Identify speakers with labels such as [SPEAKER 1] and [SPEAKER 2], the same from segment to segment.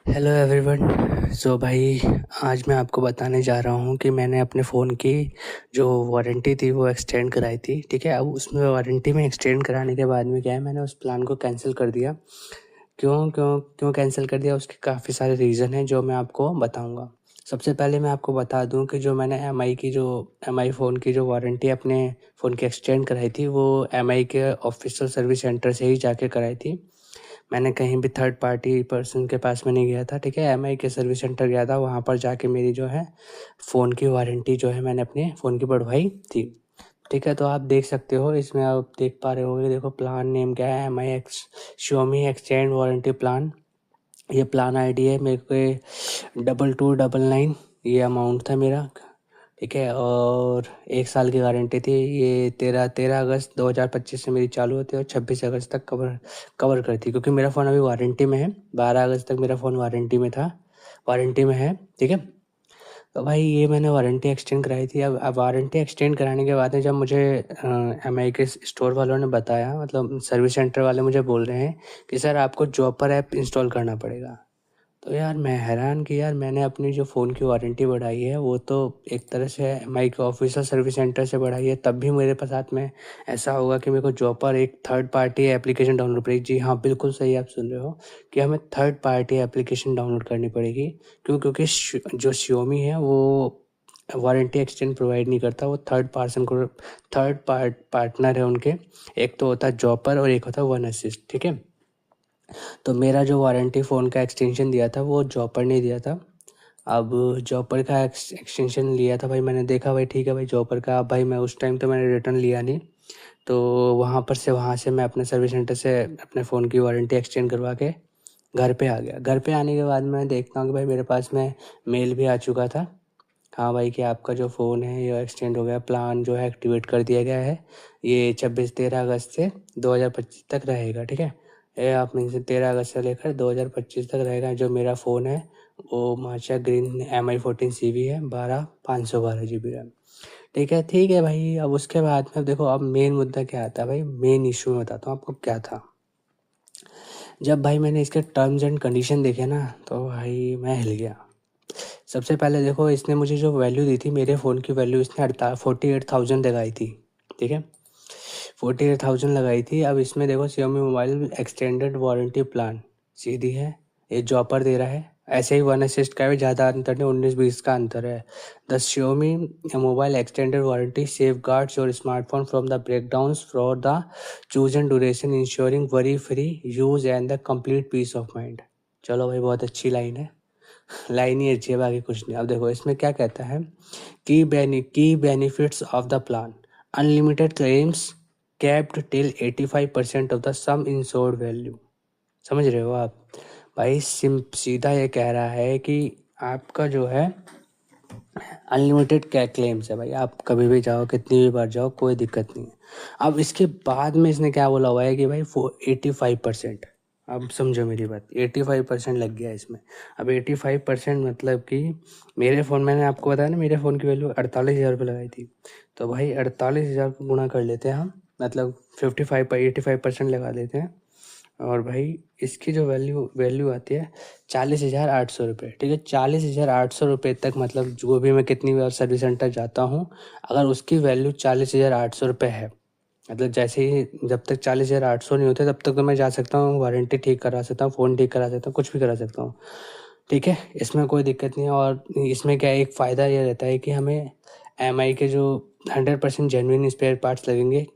[SPEAKER 1] Hello everyone. भाई, आज मैं आपको बताने जा रहा हूँ कि मैंने अपने फ़ोन की जो वारंटी थी वो एक्सटेंड कराई थी। ठीक है, अब उसमें वारंटी में एक्सटेंड कराने के बाद में क्या है, मैंने उस प्लान को कैंसिल कर दिया। क्यों क्यों क्यों कैंसिल कर दिया, उसके काफ़ी सारे रीज़न हैं जो मैं आपको बताऊँगा। सबसे पहले मैं आपको बता दूँ कि जो मैंने एम आई फ़ोन की जो वारंटी अपने फ़ोन की एक्सटेंड कराई थी, वो एम आई के ऑफ़िशियल सर्विस सेंटर से ही जाके कराई थी। मैंने कहीं भी थर्ड पार्टी पर्सन के पास में नहीं गया था। ठीक है, एमआई के सर्विस सेंटर गया था, वहाँ पर जाके मेरी जो है फ़ोन की वारंटी जो है मैंने अपने फ़ोन की बढ़वाई थी। ठीक है, तो आप देख सकते हो, इसमें आप देख पा रहे होगे। देखो, प्लान नेम क्या है, M I X Xiaomi extend warranty plan. ये प्लान आईडी है मेरे को 2299, ये अमाउंट था मेरा। ठीक है, और 1 साल की गारंटी थी। ये 13 अगस्त 2025 से मेरी चालू होती है और 26 अगस्त तक कवर करती है, क्योंकि मेरा फ़ोन अभी वारंटी में है। 12 अगस्त तक मेरा फ़ोन वारंटी में है। ठीक है, तो भाई ये मैंने वारंटी एक्सटेंड कराई थी। अब वारंटी एक्सटेंड कराने के बाद में जब मुझे एम आई के स्टोर वालों ने बताया, मतलब सर्विस सेंटर वाले मुझे बोल रहे हैं कि सर आपको जॉपर ऐप इंस्टॉल करना पड़ेगा। तो यार मैं हैरान कि यार मैंने अपनी जो फ़ोन की वारंटी बढ़ाई है वो तो एक तरह से एमआई के ऑफिशियल सर्विस सेंटर से बढ़ाई है, तब भी मेरे पास साथ में ऐसा होगा कि मेरे को जॉपर एक थर्ड पार्टी एप्लीकेशन डाउनलोड पड़ेगी। जी हाँ, बिल्कुल सही आप सुन रहे हो कि हमें थर्ड पार्टी एप्लीकेशन डाउनलोड करनी पड़ेगी। क्योंकि जो Xiaomi है वो वारंटी एक्सटेंड प्रोवाइड नहीं करता। वो थर्ड पार्टनर है उनके। एक तो होता है जॉपर और एक होता है वन असिस्ट। ठीक है, तो मेरा जो वारंटी फ़ोन का एक्सटेंशन दिया था वो जॉपर ने दिया था। अब जॉपर का एक्सटेंशन लिया था भाई, मैंने देखा भाई ठीक है भाई जॉपर का। अब भाई मैं उस टाइम तो मैंने रिटर्न लिया नहीं, तो वहाँ से मैं अपने सर्विस सेंटर से अपने फ़ोन की वारंटी एक्सटेंड करवा के घर पे आ गया। घर पे आने के बाद मैं देखता हूँ कि भाई मेरे पास में मेल भी आ चुका था। हाँ भाई, कि आपका जो फ़ोन है ये एक्सटेंड हो गया, प्लान जो है एक्टिवेट कर दिया गया है। ये 13 अगस्त से 2025 तक रहेगा। ठीक है, ये आप मीन से 13 अगस्त से लेकर 2025 तक रहेगा। जो मेरा फ़ोन है वो माचा ग्रीन MI 14 CV है, 512 GB रैम। ठीक है भाई। अब उसके बाद में देखो, अब मेन मुद्दा क्या आता है भाई, मेन इशू में बताता हूँ आपको क्या था। जब भाई मैंने इसके टर्म्स एंड कंडीशन देखे ना, तो भाई मैं हिल गया। सबसे पहले देखो, इसने मुझे जो वैल्यू दी थी, मेरे फ़ोन की वैल्यू इसने 48,000 लगाई थी। ठीक है, 48,000 लगाई थी। अब इसमें देखो, Xiaomi mobile extended warranty plan सीधी है, ये जॉपर दे रहा है। ऐसे ही वन असिस्ट का भी ज़्यादा अंतर नहीं, 19-20 का अंतर है। The Xiaomi mobile extended warranty safeguards your smartphone from the breakdowns for the chosen duration, insuring worry free use and the complete peace of mind. चलो भाई, बहुत अच्छी लाइन है। लाइन ही अच्छी है, बाकी कुछ नहीं। अब देखो इसमें क्या कहता है, key benefits of the plan, unlimited claims capped till 85% of the some insured value. समझ रहे हो आप भाई, सीधा ये कह रहा है कि आपका जो है अनलिमिटेड क्या क्लेम्स है भाई, आप कभी भी जाओ, कितनी भी बार जाओ, कोई दिक्कत नहीं है। अब इसके बाद में इसने क्या बोला हुआ है कि भाई 85%, अब समझो मेरी बात, 85% लग गया इसमें। अब 85% मतलब कि मेरे फ़ोन, मैंने आपको बताया ना मेरे फ़ोन की वैल्यू 48,000 लगाई थी। तो भाई 48,000 को गुणा कर लेते हैं हम, मतलब 85% लगा देते हैं। और भाई इसकी जो वैल्यू वैल्यू आती है 40,800 रुपये। ठीक है, 40,800 रुपये तक, मतलब जो भी मैं कितनी बार सर्विस सेंटर जाता हूँ, अगर उसकी वैल्यू 40,800 रुपये है, मतलब जैसे ही जब तक 40,800 नहीं होते तब तक तो मैं जा सकता हूँ, वारंटी ठीक करा सकता हूँ, फ़ोन ठीक करा सकता हूँ, कुछ भी करा सकता हूँ। ठीक है, इसमें कोई दिक्कत नहीं है। और इसमें क्या एक फ़ायदा ये रहता है कि हमें एम आई के जो 100% जेन्युइन स्पेयर पार्ट्स लगेंगे।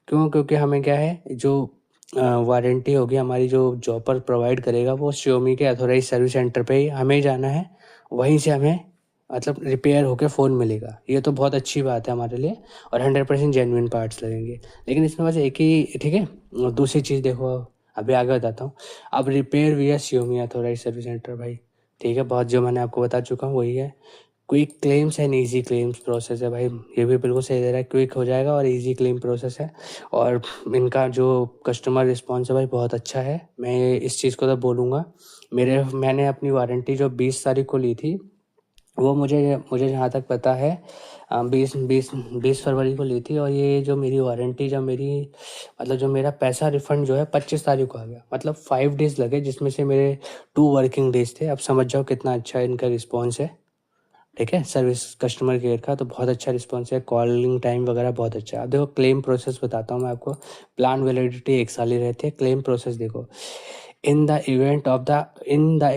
[SPEAKER 1] क्योंकि हमें क्या है, जो वारंटी होगी हमारी, जो जॉपर प्रोवाइड करेगा, वो Xiaomi के अथोराइज सर्विस सेंटर पे ही हमें जाना है, वहीं से हमें मतलब रिपेयर होकर फ़ोन मिलेगा। ये तो बहुत अच्छी बात है हमारे लिए, और 100% जेन्युइन पार्ट्स लगेंगे। लेकिन इसमें बस एक ही, ठीक है, और दूसरी चीज़ देखो, अभी आगे बताता हूँ। अब रिपेयर विया Xiaomi अथोराइज सर्विस सेंटर भाई, ठीक है, बहुत जो मैंने आपको बता चुका हूँ वही है। Quick claims and easy claims process है भाई, ये भी बिल्कुल सही दे रहा है, क्विक हो जाएगा और इजी क्लेम प्रोसेस है। और इनका जो कस्टमर रिस्पॉन्स है भाई बहुत अच्छा है, मैं इस चीज़ को तो बोलूँगा। मैंने अपनी वारंटी जो 20 तारीख को ली थी, वो मुझे मुझे जहाँ तक पता है 20 फरवरी को ली थी, और ये जो मेरी वारंटी, जब मेरी मतलब जो मेरा पैसा रिफंड जो है 25 तारीख को आ गया, मतलब 5 डेज़ लगे, जिसमें से मेरे 2 वर्किंग डेज़ थे। अब समझ जाओ कितना अच्छा इनका रिस्पॉन्स है, ठीक है। सर्विस कस्टमर केयर का तो बहुत अच्छा रिस्पॉन्स है, कॉलिंग टाइम वगैरह बहुत अच्छा है। अब देखो क्लेम प्रोसेस बताता हूँ मैं आपको। प्लान वैलिडिटी 1 साल ही रहती है। क्लेम प्रोसेस देखो, in the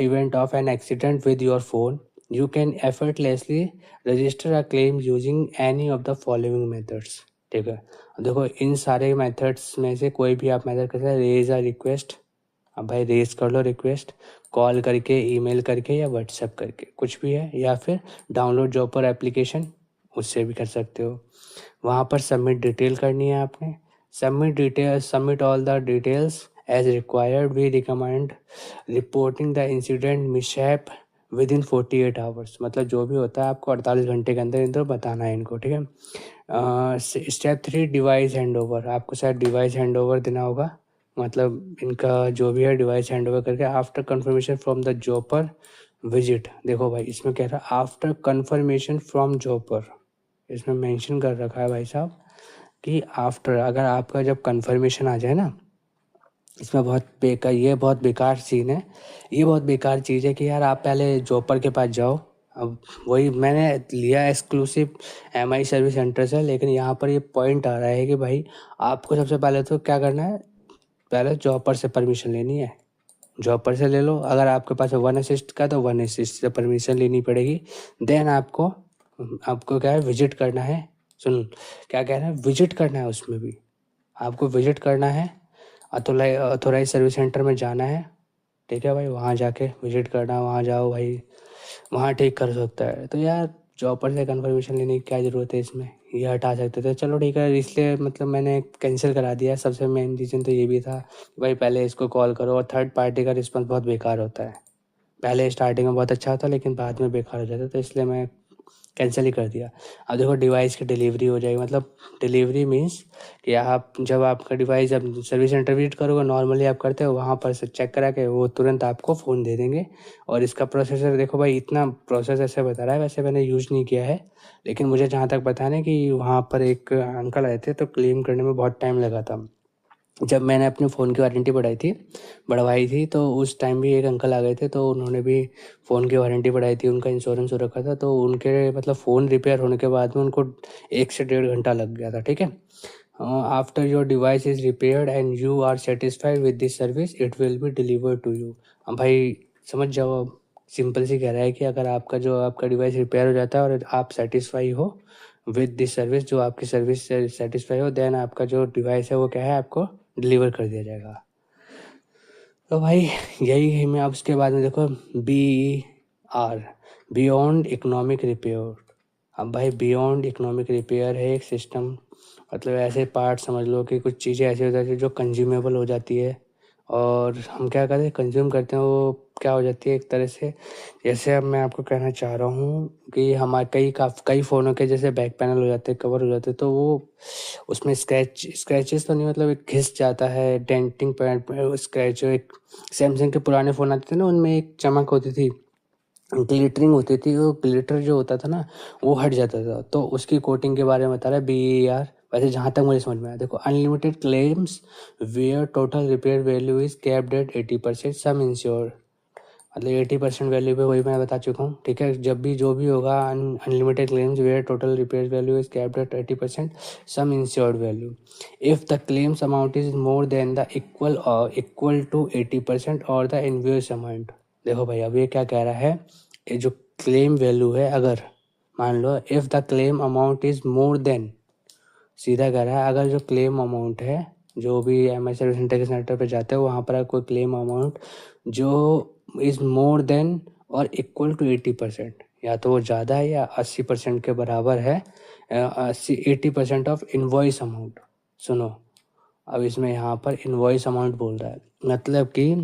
[SPEAKER 1] event of an accident with your phone, you can effortlessly register a claim using any of the following methods, ठीक है। अब देखो इन सारे मेथड्स में से कोई भी आप मेथड कर सकते हैं। रेज अ रिक्वेस्ट, अब भाई रेज कर लो रिक्वेस्ट, कॉल करके, ईमेल करके, या व्हाट्सएप करके, कुछ भी है, या फिर डाउनलोड जॉपर एप्लीकेशन, उससे भी कर सकते हो। वहाँ पर सबमिट डिटेल करनी है आपने। Submit all the details as required. We recommend reporting the incident mishap within 48 hours, मतलब जो भी होता है आपको 48 घंटे के अंदर इनको बताना है इनको, ठीक है। स्टेप 3 डिवाइस हैंड ओवर, आपको शायद डिवाइस हैंड ओवर देना होगा, मतलब इनका जो भी है डिवाइस हैंड ओवर करके after confirmation from the Zopper visit. देखो भाई इसमें कह रहा है आफ्टर कन्फर्मेशन फ्रॉम जॉपर, इसमें मेंशन कर रखा है भाई साहब कि आफ्टर, अगर आपका जब कन्फर्मेशन आ जाए ना, इसमें बहुत बेकार सीन है। ये बहुत बेकार चीज़ है कि यार आप पहले जॉपर के पास जाओ। अब वही मैंने लिया एक्सक्लूसिव एमआई सर्विस सेंटर से, लेकिन यहाँ पर ये पॉइंट आ रहा है कि भाई आपको सबसे पहले तो क्या करना है, पहले जॉपर से परमिशन लेनी है। जॉपर से ले लो, अगर आपके पास वन असिस्ट का तो वन असिस्ट से परमिशन लेनी पड़ेगी। देन आपको आपको क्या है, विजिट करना है। सुन, क्या कह रहा है, विजिट करना है, उसमें भी आपको विजिट करना है। अथोराइज सर्विस सेंटर में जाना है, ठीक है भाई, वहाँ जाके विजिट करना, वहाँ जाओ भाई, वहाँ ठीक कर सकता है। तो यार जॉपर से कंफर्मेशन लेने की क्या ज़रूरत है, इसमें ये हटा सकते थे। चलो ठीक है, इसलिए मतलब मैंने कैंसिल करा दिया। सबसे मेन रीज़न तो ये भी था कि भाई पहले इसको कॉल करो, और थर्ड पार्टी का रिस्पॉन्स बहुत बेकार होता है। पहले स्टार्टिंग में बहुत अच्छा होता, लेकिन बाद में बेकार हो जाता, तो इसलिए मैं कैंसिल ही कर दिया। अब देखो डिवाइस की डिलीवरी हो जाएगी, मतलब डिलीवरी मीन्स कि आप जब आपका डिवाइस जब सर्विस सेंटर विजिट करोगे, नॉर्मली आप करते हो, वहाँ पर से चेक करा के वो तुरंत आपको फ़ोन दे देंगे। और इसका प्रोसेसर देखो भाई, इतना प्रोसेस ऐसे बता रहा है, वैसे मैंने यूज़ नहीं किया है, लेकिन मुझे जहाँ तक पता है ना कि वहाँ पर एक अंकल आए थे, तो क्लेम करने में बहुत टाइम लगा था। जब मैंने अपने फ़ोन की वारंटी बढ़वाई थी, तो उस टाइम भी एक अंकल आ गए थे, तो उन्होंने भी फ़ोन की वारंटी बढ़ाई थी, उनका इंश्योरेंस हो रखा था, तो उनके मतलब फ़ोन रिपेयर होने के बाद में उनको 1 से 1.5 घंटा लग गया था, ठीक है। After your device is repaired and you are satisfied with this service, it will be delivered to you. अब भाई समझ जाओ, अब सिंपल सी कह रहा है कि अगर आपका डिवाइस रिपेयर हो जाता है और आप सेटिस्फाई हो विद दिस सर्विस, जो आपकी सर्विस से सेटिस्फाई हो, देन आपका जो डिवाइस है वो क्या है, आपको डिलीवर कर दिया जाएगा। तो भाई यही है। मैं अब उसके बाद में देखो BER, बियॉन्ड इकोनॉमिक रिपेयर। अब भाई बियॉन्ड इकोनॉमिक रिपेयर है एक सिस्टम, मतलब ऐसे पार्ट समझ लो कि कुछ चीज़ें ऐसी हो जाती है जो कंज्यूमेबल हो जाती है, और हम क्या करते हैं, कंज्यूम करते हैं, वो क्या हो जाती है एक तरह से। जैसे अब मैं आपको कहना चाह रहा हूँ कि हमारे कई फ़ोनों के जैसे बैक पैनल हो जाते हैं, कवर हो जाते हैं, तो वो उसमें स्क्रैचेस तो नहीं, मतलब एक घिस जाता है, डेंटिंग स्क्रैच। जो एक सैमसंग के पुराने फ़ोन आते थे ना, उनमें एक चमक होती थी, ग्लिटरिंग होती थी, वो ग्लिटर जो होता था ना, वो हट जाता था। तो उसकी कोटिंग के बारे में बता रहा है BER। वैसे जहाँ तक मुझे समझ में आया, देखो unlimited claims where total repair value is capped at 80%, sum insure, मतलब 80% वैल्यू पे, वही मैं बता चुका हूँ, ठीक है। जब भी जो भी होगा, unlimited claims where total repair value is capped at 80%, sum insured value, if the claims amount is more than the equal to 80% और द इनवॉइस अमाउंट। देखो भाई अब ये क्या कह रहा है, ये जो क्लेम वैल्यू है, अगर मान लो if the claim amount is more than, सीधा कह रहा है अगर जो क्लेम अमाउंट है, जो भी MI सर्विस सेंटर पे जाते हैं, वहाँ पर कोई क्लेम अमाउंट जो इज़ मोर देन और इक्वल टू 80%, या तो वो ज़्यादा है या 80% के बराबर है, 80% ऑफ इनवॉइस अमाउंट। सुनो, अब इसमें यहाँ पर इनवॉइस अमाउंट बोल रहा है, मतलब कि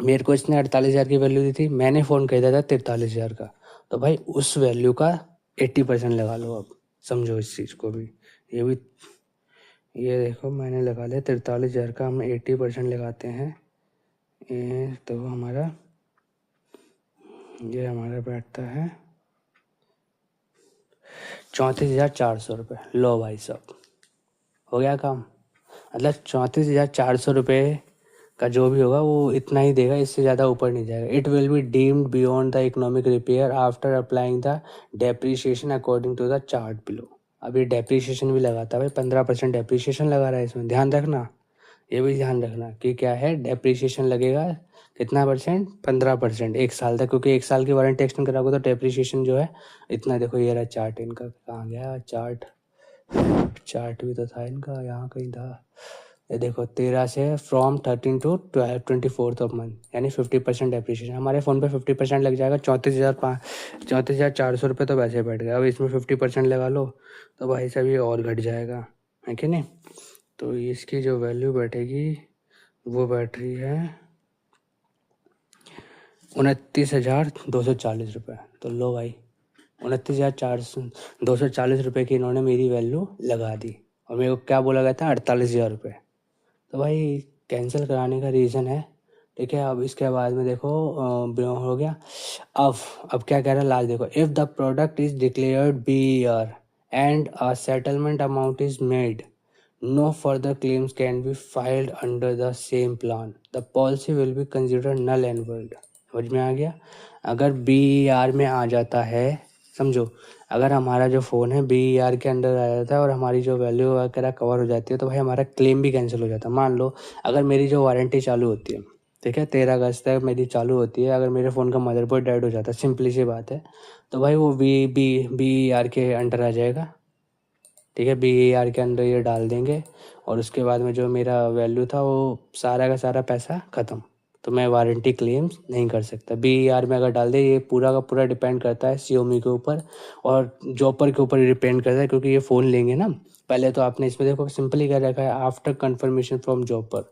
[SPEAKER 1] मेरे को इसने 48,000 की वैल्यू दी थी, मैंने फ़ोन खरीदा था 43,000 का, तो भाई उस वैल्यू का 80% लगा लो। अब समझो इस चीज़ को भी, ये भी, ये देखो मैंने लगा लिया 43,000 का, हम 80% लगाते हैं, ये तो हमारा बैठता है ₹34,400। लो भाई साहब, हो गया काम। मतलब 34,400 का जो भी होगा वो इतना ही देगा, इससे ज़्यादा ऊपर नहीं जाएगा। It will be deemed beyond the economic repair after applying the depreciation according to the chart below. अब ये डेप्रीशिएशन भी लगाता है भाई, 15% डेप्रीशिएशन लगा रहा है इसमें, ध्यान रखना, ये भी ध्यान रखना कि क्या है, डेप्रीशिएशन लगेगा कितना परसेंट, 15% 1 साल तक, क्योंकि 1 साल की वारंटी एक्सटेंड कराओगे तो डेप्रीशिएशन जो है इतना। देखो ये रहा चार्ट इनका, कहाँ गया चार्ट, चार्ट भी तो था इनका, यहाँ कहीं था। ये देखो 13 से from 13 to 24th of month, यानी 50% डेप्रीशिएशन। हमारे फ़ोन पे 50% लग जाएगा, 34,400 रुपये तो वैसे बैठ गया। अब इसमें 50% लगा लो तो भाई साहब ये और घट जाएगा, है कि नहीं। तो इसकी जो वैल्यू बैठेगी वो बैठ रही है 29,240 रुपये। तो लो भाई, 29,240 की इन्होंने मेरी वैल्यू लगा दी, और मेरे को क्या बोला गया था, 48,000 रुपये। तो भाई कैंसिल कराने का रीज़न है, ठीक है। अब इसके बाद में देखो हो गया। अब क्या कह रहा है लास्ट, देखो, if the product is declared BER and a settlement amount is made, no further claims can be filed under the same plan, the policy will be considered null and void. समझ में आ गया। अगर BER में आ जाता है, समझो, अगर हमारा जो फ़ोन है BER के अंडर आ जाता है और हमारी जो वैल्यू वगैरह कवर हो जाती है, तो भाई हमारा क्लेम भी कैंसिल हो जाता है। मान लो अगर मेरी जो वारंटी चालू होती है, ठीक है, 13 अगस्त तक मेरी चालू होती है, अगर मेरे फ़ोन का मदरबोर्ड डेड हो जाता है, सिंपली सी बात है, तो भाई वो BER के अंडर आ जाएगा, ठीक है। BER के अंदर ये डाल देंगे और उसके बाद में जो मेरा वैल्यू था वो सारा का सारा पैसा ख़त्म, तो मैं वारंटी क्लेम्स नहीं कर सकता। BER में अगर डाल दे, ये पूरा का पूरा डिपेंड करता है Xiaomi के ऊपर और जॉपर के ऊपर डिपेंड करता है, क्योंकि ये फ़ोन लेंगे ना पहले, तो आपने इसमें देखो सिंपली क्या रखा है, आफ्टर कन्फर्मेशन फ्रॉम जॉपर।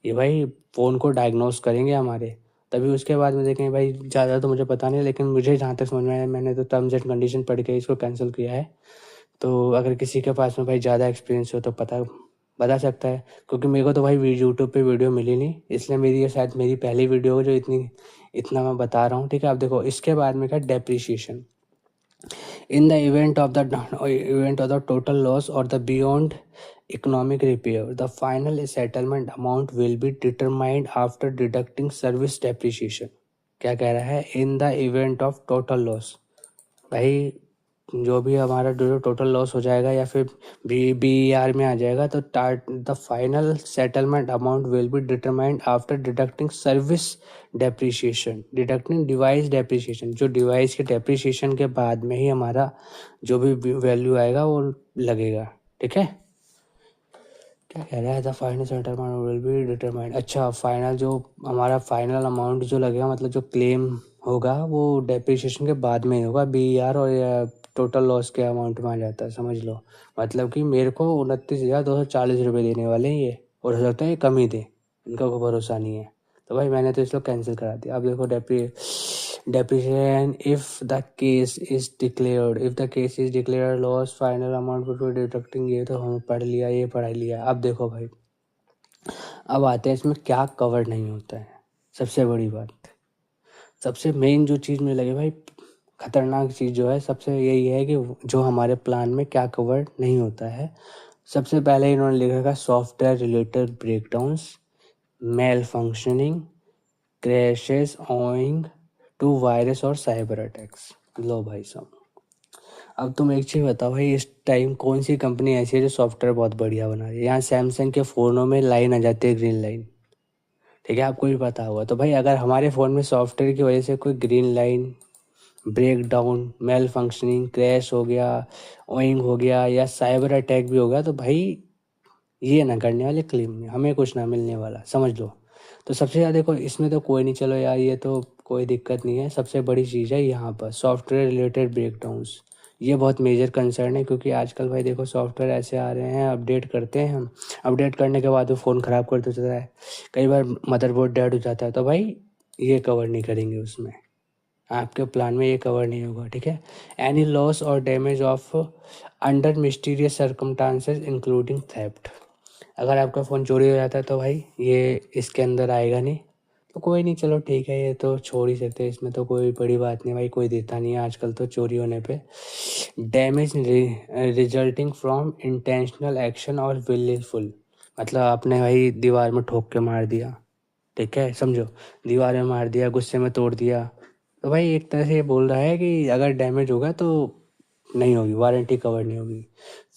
[SPEAKER 1] ये भाई फ़ोन को डायग्नोस करेंगे हमारे, तभी उसके बाद में देखेंगे। भाई ज़्यादा तो मुझे पता नहीं, लेकिन मुझे जहाँ तक समझ में आया, मैंने तो टर्म्स एंड कंडीशन पढ़ के इसको कैंसिल किया है। तो अगर किसी के पास में भाई ज़्यादा एक्सपीरियंस हो तो बता सकता है, क्योंकि मेरे को तो भाई यूट्यूब पे वीडियो मिली नहीं, इसलिए मेरी ये शायद मेरी पहली वीडियो हो जो इतना मैं बता रहा हूँ, ठीक है। आप देखो इसके बाद में क्या, depreciation in the event of the total loss or the beyond economic repair, the final settlement amount will be determined after deducting service depreciation। क्या कह रहा है, in the event of total loss, भाई जो भी हमारा जो टोटल लॉस हो जाएगा या फिर BER में आ जाएगा, तो the final settlement amount will be determined after deducting service depreciation, deducting device depreciation. जो डिवाइस के डेप्रीशिएशन के बाद में ही हमारा जो भी वैल्यू आएगा वो लगेगा, ठीक है। क्या कह रहा है, the final settlement will be determined. अच्छा, फाइनल जो हमारा फाइनल अमाउंट जो लगेगा, मतलब जो क्लेम होगा वो डेप्रीशिएशन के बाद में ही होगा। BER और टोटल लॉस के अमाउंट में आ जाता है, समझ लो। मतलब कि मेरे को 29,240 रुपये देने वाले हैं ये, और हो सकता है ये कम ही दे, इनका कोई भरोसा नहीं है। तो भाई मैंने तो इसको कैंसिल करा दिया। अब देखो depreciation if the case is declared loss final amount before deducting, ये तो हम पढ़ लिया, ये पढ़ लिया। अब देखो भाई, अब आते हैं इसमें क्या कवर नहीं होता है। सबसे बड़ी बात, सबसे मेन जो चीज़ मुझे लगे भाई ख़तरनाक चीज़ जो है, सबसे यही है कि जो हमारे प्लान में क्या कवर नहीं होता है। सबसे पहले इन्होंने लिखा था software related breakdowns, malfunctioning, crashes owing to virus और साइबर अटैक्स। लो भाई साहब, अब तुम एक चीज़ बताओ भाई, इस टाइम कौन सी कंपनी ऐसी है जो सॉफ्टवेयर बहुत बढ़िया बना रही है। यहाँ सैमसंग के फ़ोनों में लाइन आ जाती है, ग्रीन लाइन, ठीक है, आपको भी पता होगा। तो भाई अगर हमारे फ़ोन में सॉफ्टवेयर की वजह से कोई green line, breakdown, malfunctioning, crash हो गया, ओइंग हो गया या साइबर अटैक भी हो गया, तो भाई ये ना करने वाले क्लेम में हमें कुछ ना मिलने वाला, समझ लो। तो सबसे ज़्यादा देखो इसमें तो कोई नहीं, चलो यार ये तो कोई दिक्कत नहीं है। सबसे बड़ी चीज़ है यहाँ पर सॉफ्टवेयर रिलेटेड ब्रेकडाउन्स, ये बहुत मेजर कंसर्न है, क्योंकि आजकल भाई देखो सॉफ्टवेयर ऐसे आ रहे हैं, अपडेट करते हैं हम, अपडेट करने के बाद वो फ़ोन ख़राब कर देता है, कई बार मदरबोर्ड डेड हो जाता है, तो भाई ये कवर नहीं करेंगे उसमें, आपके प्लान में ये कवर नहीं होगा, ठीक है। एनी लॉस और damage of under mysterious circumstances including theft, अगर आपका फ़ोन चोरी हो जाता है तो भाई ये इसके अंदर आएगा नहीं, तो कोई नहीं, चलो ठीक है, ये तो छोड़ ही सकते हैं, इसमें तो कोई बड़ी बात नहीं भाई, कोई देता नहीं है आजकल तो चोरी होने पे। Damage resulting from intentional action और विलफुल, मतलब आपने भाई दीवार में ठोक के मार दिया, ठीक है, समझो, दीवार में मार दिया, गुस्से में तोड़ दिया, तो भाई एक तरह से ये बोल रहा है कि अगर डैमेज होगा तो नहीं होगी, वारंटी कवर नहीं होगी।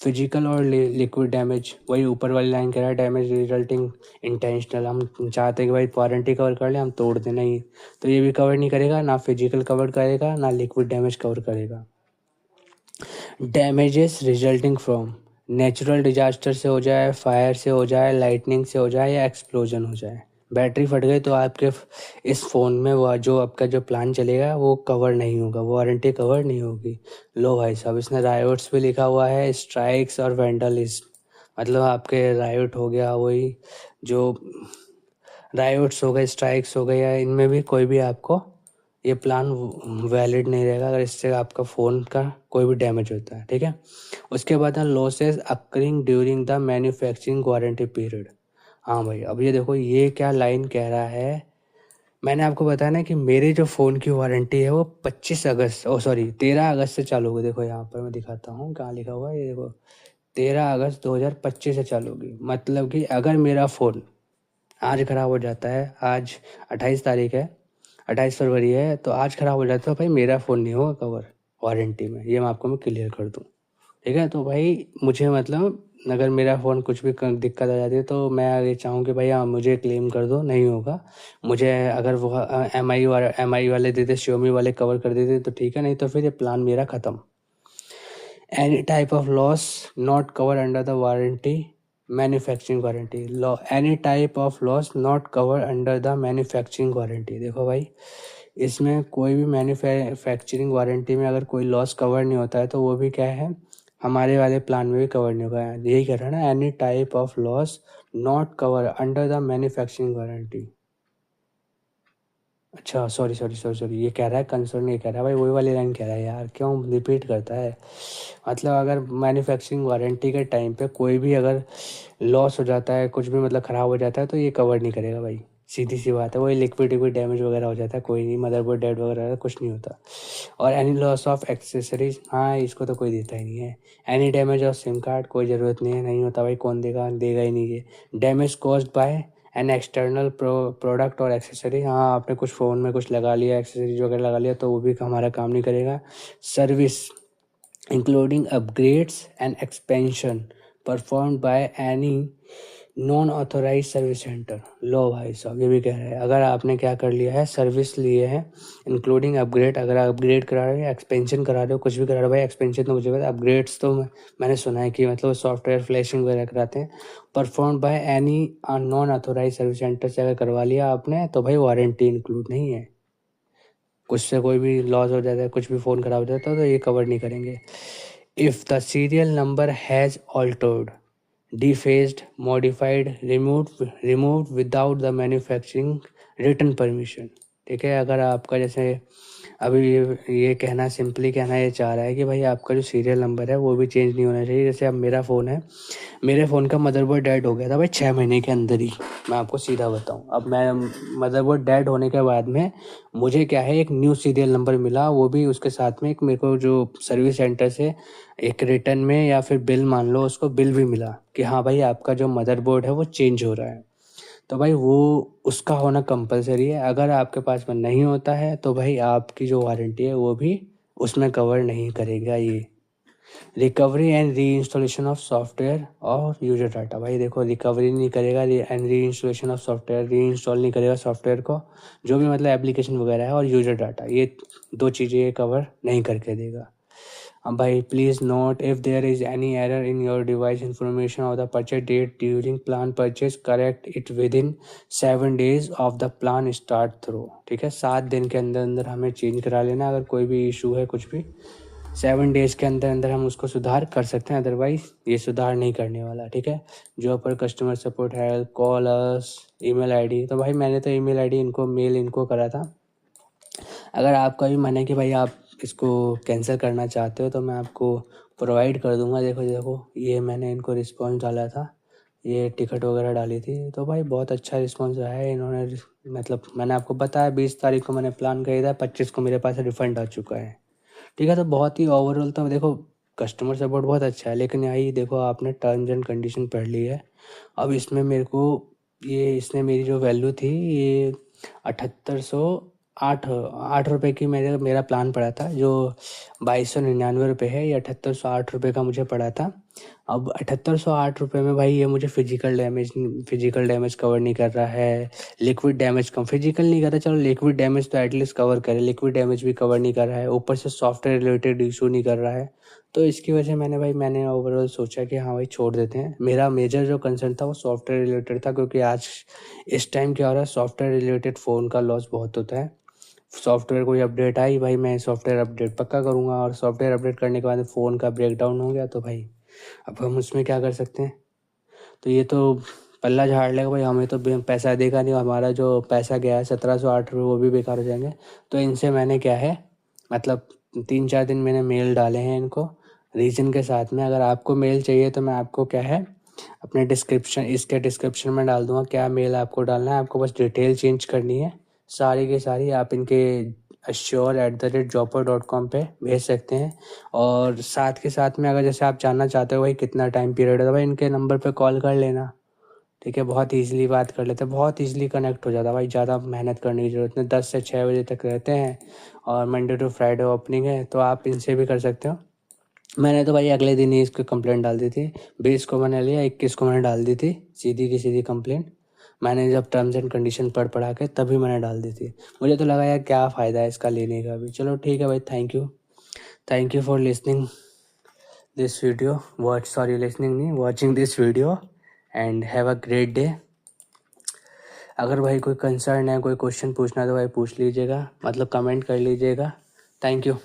[SPEAKER 1] फिजिकल और लिक्विड डैमेज, वही ऊपर वाली लाइन कह रहा है, डैमेज रिजल्टिंग इंटेंशनल, हम चाहते हैं कि भाई वारंटी कवर कर ले, हम तोड़ दें, नहीं, तो ये भी कवर नहीं करेगा, ना फिजिकल कवर करेगा ना लिक्विड डैमेज कवर करेगा। Damages resulting from natural disaster से हो जाए, फायर से हो जाए, लाइटनिंग से हो जाए, या एक्सप्लोजन हो जाए, बैटरी फट गई तो आपके इस फ़ोन में वो जो आपका जो प्लान चलेगा वो कवर नहीं होगा, वारंटी कवर नहीं होगी। लो भाई साहब, इसने रायोट्स भी लिखा हुआ है, स्ट्राइक्स और वैंडलिज्म, मतलब आपके रायोट हो गया, वही जो रायोट्स हो गए, स्ट्राइक्स हो गए, या इनमें भी कोई भी आपको ये प्लान वैलिड नहीं रहेगा अगर इससे आपका फ़ोन का कोई भी डैमेज होता है, ठीक है। उसके बाद है losses occurring during the manufacturing warranty period. हाँ भाई, अब ये देखो ये क्या लाइन कह रहा है, मैंने आपको बताया ना कि मेरे जो फ़ोन की वारंटी है वो 13 अगस्त से चालू होगी। देखो यहाँ पर मैं दिखाता हूँ कहाँ लिखा हुआ है, ये देखो 13 अगस्त 2025 से चालू होगी, मतलब कि अगर मेरा फ़ोन आज ख़राब हो जाता है, आज 28 तारीख है, 28 फरवरी है, तो आज ख़राब हो जाता है भाई, मेरा फ़ोन नहीं होगा कवर वारंटी में, ये मैं आपको मैं क्लियर कर दूँ, ठीक है। तो भाई मुझे मतलब अगर मेरा फ़ोन कुछ भी दिक्कत आ जाती है तो मैं ये चाहूँ कि भाई हाँ मुझे क्लेम कर दो, नहीं होगा मुझे, अगर वो एम आई वाले देते, श्योमी वाले कवर कर देते तो ठीक है, नहीं तो फिर ये प्लान मेरा ख़त्म। Any type of loss not covered under the warranty, manufacturing warranty law, any type of loss not cover under the manufacturing warranty. देखो भाई, इसमें कोई भी मैन्युफैक्चरिंग वारंटी में अगर कोई लॉस कवर नहीं होता है तो वो भी क्या है, हमारे वाले प्लान में भी कवर नहीं होगा, यही कह रहा है ना, any type of loss not cover under the manufacturing warranty. अच्छा सॉरी, ये कह रहा है कंसर्न, ये कह रहा है भाई, वही वाली लाइन कह रहा है यार, क्यों रिपीट करता है। मतलब अगर मैन्युफैक्चरिंग वारंटी के टाइम पे कोई भी अगर लॉस हो जाता है, कुछ भी मतलब ख़राब हो जाता है तो ये कवर नहीं करेगा भाई, सीधी सी बात है, वही लिक्विड डैमेज वगैरह हो जाता है, कोई नहीं, मदरबोर्ड डेड वगैरह कुछ नहीं होता। और एनी लॉस ऑफ एक्सेसरीज, हाँ इसको तो कोई देता ही नहीं है। Any damage of SIM card, कोई ज़रूरत नहीं है, नहीं होता भाई, कौन देगा, देगा ही नहीं ये। Damage caused by an external product और एक्सेसरी, हाँ आपने कुछ फ़ोन में कुछ लगा लिया, एक्सेसरीज वगैरह लगा लिया तो वो भी हमारा काम नहीं करेगा। Service including upgrades and expansion performed by any non authorise service centre. लो भाई साहब, ये भी कह रहे हैं अगर आपने क्या कर लिया है, सर्विस लिए है इंक्लूडिंग अपग्रेड, अगर अपग्रेड करा रहे हो, एक्सपेंशन करा रहे हो, कुछ भी करा रहे हो भाई, एक्सपेंशन तो मुझे पता, अपग्रेड्स तो मैंने सुना है कि मतलब सॉफ्टवेयर फ्लैशिंग वगैरह कराते हैं, perform by any non authorise service centre से अगर करवा लिया आपने तो भाई वारंटी इंक्लूड नहीं है। कुछ से कोई भी लॉस हो जाता है, कुछ भी फ़ोन ख़राब हो जाता है तो ये कवर नहीं करेंगे। If the serial number has altered, defaced, modified, removed without the manufacturing written permission, ठीक है। अगर आपका जैसे अभी ये कहना, सिंपली कहना ये चाह रहा है कि भाई आपका जो सीरियल नंबर है वो भी चेंज नहीं होना चाहिए। जैसे अब मेरा फ़ोन है, मेरे फ़ोन का मदरबोर्ड डेड हो गया था भाई 6 महीने के अंदर ही, मैं आपको सीधा बताऊं, अब मैं मदरबोर्ड डेड होने के बाद में मुझे क्या है एक न्यू सीरियल नंबर मिला, वो भी उसके साथ में एक मेरे को जो सर्विस सेंटर से एक रिटर्न में या फिर बिल मान लो, उसको बिल भी मिला कि हाँ भाई आपका जो मदरबोर्ड है वो चेंज हो रहा है। तो भाई वो उसका होना कंपलसरी है, अगर आपके पास में नहीं होता है तो भाई आपकी जो वारंटी है वो भी उसमें कवर नहीं करेगा ये। Recovery and re installation of software और यूजर डाटा, भाई देखो रिकवरी नहीं करेगा, and re installation of software, री इंस्टॉल नहीं करेगा सॉफ्टवेयर को, जो भी मतलब एप्लीकेशन वगैरह है, और यूजर डाटा, ये दो चीज़ें ये कवर नहीं करके देगा। अब भाई please note, if there is any error in your device information of the purchase date during plan purchase, correct it within 7 days of the plan start through, ठीक है, 7 दिन के अंदर अंदर हमें चेंज करा लेना, अगर कोई भी इशू है कुछ भी 7 days के अंदर अंदर हम उसको सुधार कर सकते हैं, अदरवाइज ये सुधार नहीं करने वाला, ठीक है। जो पर कस्टमर सपोर्ट हेल्प कॉल अस, ईमेल आईडी, तो भाई मैंने तो ईमेल आईडी इनको मेल इनको करा था, अगर आपका भी मन है कि भाई आप इसको कैंसिल करना चाहते हो तो मैं आपको प्रोवाइड कर दूंगा। देखो देखो ये मैंने इनको रिस्पॉन्स डाला था, ये टिकट वगैरह डाली थी। तो भाई बहुत अच्छा रिस्पॉन्स रहा है। इन्होंने मतलब मैंने आपको बताया 20 तारीख को मैंने प्लान खरीदा, 25 को मेरे पास रिफ़ंड आ चुका है। ठीक है, तो बहुत ही ओवरऑल तो देखो कस्टमर सपोर्ट बहुत अच्छा है, लेकिन यही देखो आपने टर्म्स एंड कंडीशन पढ़ ली है। अब इसमें मेरे को इसने मेरी जो वैल्यू थी ये 7808 रुपये की मेरा प्लान पड़ा था, जो 2299 रुपये है। ये 7808 रुपये का मुझे पड़ा था। अब 7808 रुपये में भाई ये मुझे फिजिकल डैमेज कवर नहीं कर रहा है, लिक्विड डैमेज कम, फिजिकल नहीं कर रहा, चलो लिक्विड डैमेज तो एटलीस्ट कवर करे, लिक्विड डैमेज भी कवर नहीं कर रहा है, ऊपर से सॉफ्टवेयर रिलेटेड इशू नहीं कर रहा है। तो इसकी वजह मैंने ओवरऑल सोचा कि हाँ भाई छोड़ देते हैं। मेरा मेजर जो कंसर्न था वो सॉफ्टवेयर रिलेटेड था, क्योंकि आज इस टाइम क्या हो रहा है, सॉफ्टवेयर रिलेटेड फ़ोन का लॉस बहुत होता है। सॉफ्टवेयर कोई अपडेट आई भाई, मैं सॉफ्टवेयर अपडेट पक्का करूँगा, और सॉफ्टवेयर अपडेट करने के बाद फ़ोन का ब्रेकडाउन हो गया तो भाई अब हम उसमें क्या कर सकते हैं। तो ये तो पल्ला झाड़ लेगा भाई, हमें तो पैसा देगा नहीं, हमारा जो पैसा गया है 1708 रुपये वो भी बेकार हो जाएंगे। तो इनसे मैंने क्या है, मतलब 3-4 दिन मैंने मेल डाले हैं इनको रीज़न के साथ में। अगर आपको मेल चाहिए तो मैं आपको क्या है अपने इसके डिस्क्रिप्शन में डाल दूँगा क्या मेल आपको डालना है। आपको बस डिटेल चेंज करनी है सारी की सारी, आप इनके assure@jobber.com पे भेज सकते हैं। और साथ के साथ में अगर जैसे आप जानना चाहते हो भाई कितना टाइम पीरियड है, तो भाई इनके नंबर पे कॉल कर लेना। ठीक है, बहुत ईज़िली बात कर लेते हैं, बहुत ईज़िली कनेक्ट हो जाता है भाई, ज़्यादा मेहनत करने की ज़रूरत नहीं। 10 से 6 बजे तक रहते हैं और मंडे टू फ्राइडे ओपनिंग है, तो आप इनसे भी कर सकते हो। मैंने तो भाई अगले दिन ही इसको कंप्लेंट डाल दी थी, 20 को मैंने लिया, 21 को मैंने डाल दी थी सीधी की सीधी कंप्लेंट। मैंने जब टर्म्स एंड कंडीशन पढ़ा के तभी मैंने डाल दी थी। मुझे तो लगा यार क्या फ़ायदा है इसका लेने का भी। चलो ठीक है भाई, thank you for listening this video, listening नहीं, watching this video, and have a great day. अगर भाई कोई कंसर्न है, कोई क्वेश्चन पूछना है तो भाई पूछ लीजिएगा, मतलब कमेंट कर लीजिएगा। Thank you.